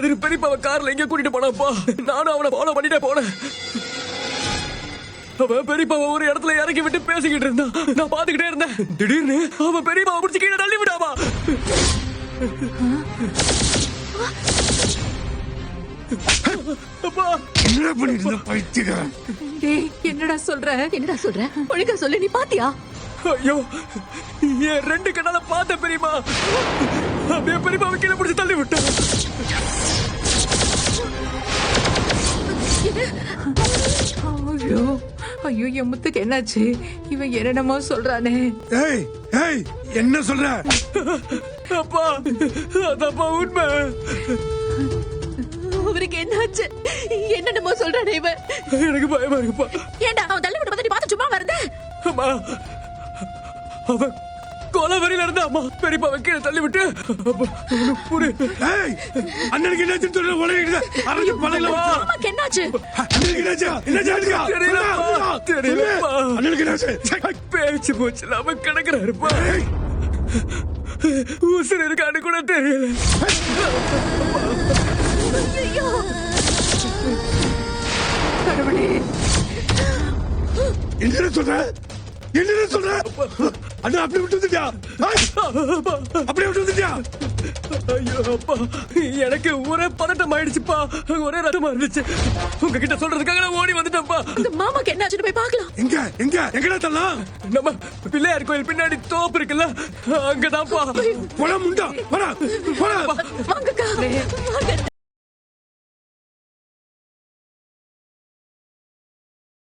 கதிர் பெரியப்பாவை கார்ல எங்க கூட்டிட்டு போனாப்பா. நானும் அவனை ஃபாலோ பண்ணிட்டே போனேன். அவன் பெரியப்பாவை ஒரு இடத்துல இறக்கி விட்டு பேசிக்கிட்டு இருந்தான். நான் பாத்துக்கிட்டே இருந்தேன். திடீர்னு அவன் பெரியப்பாவை பிடிச்சி கீழே தள்ளி விடாமா. என்ன பண்ணிட்டு பைத்தியக்காரன்? என்னடா சொல்ற ஒழுங்கா சொல்லு. நீ பாத்தியா? ஐயோ, என் 2 கண்ணால பார்த்த பெரியமா. அப்படியே பெரியப்பாவை கீழே பிடிச்சி தள்ளி விட்டான். ஐயோ ஐயோ, என் முத்துக்கு என்னாச்சு? இவன் என்னென்னமோ சொல்றானே. ஏய் ஏய், என்ன சொல்ற? அப்பா, அதப்பா உண்மை. அவருக்கு என்னாச்சு? என்னென்னமோ சொல்றானே இவன். எனக்கு பயமா இருக்குப்பா. ஏண்டா அவன் தள்ளி விட்டு பார்த்து பார்த்து சும்மா வருது? அம்மா, அவன் கொலை வரியில இருந்தா அம்மா. பெரியப்பாவை கீழே தள்ளி விட்டு அண்ணனுக்கு என்னாச்சு சொல்ற? உலகிட்டு அரசு பலையில அம்மாக்கு என்னாச்சு? அண்ணனுக்கு என்னாச்சு? தெரியலப்பா. அண்ணனுக்கு என்னாச்சு? பேச்சு போச்சு இல்லாம கிடக்குறாருப்பா. உசுர் இருக்கான்னு கூட தெரியல. ஐயோ கடவுளே, என்ன சொல்ற? என்ன சொல்ற? அண்ணா அப்படி விட்டு வந்துட்டியா? அப்படியே விட்டு வந்துட்டியா? ஐயோ அப்பா, எனக்கு ஒரே பதட்டம் ஆயிடுச்சுப்பா. ஒரே ரத்தமா இருந்துச்சு. உங்ககிட்ட சொல்றதுக்காக நான் ஓடி வந்துட்டேன்ப்பா. இந்த மாமாக்கு என்னாச்சுன்னு போய் பார்க்கலாம். எங்கடா தரலாம்? நம்ம பிள்ளையார் கோயில் பின்னாடி தோப்பு இருக்குல்ல, அங்கதான்ப்பா. போடா முண்டா, போடா போடா. வாங்கக்கா, வாங்க.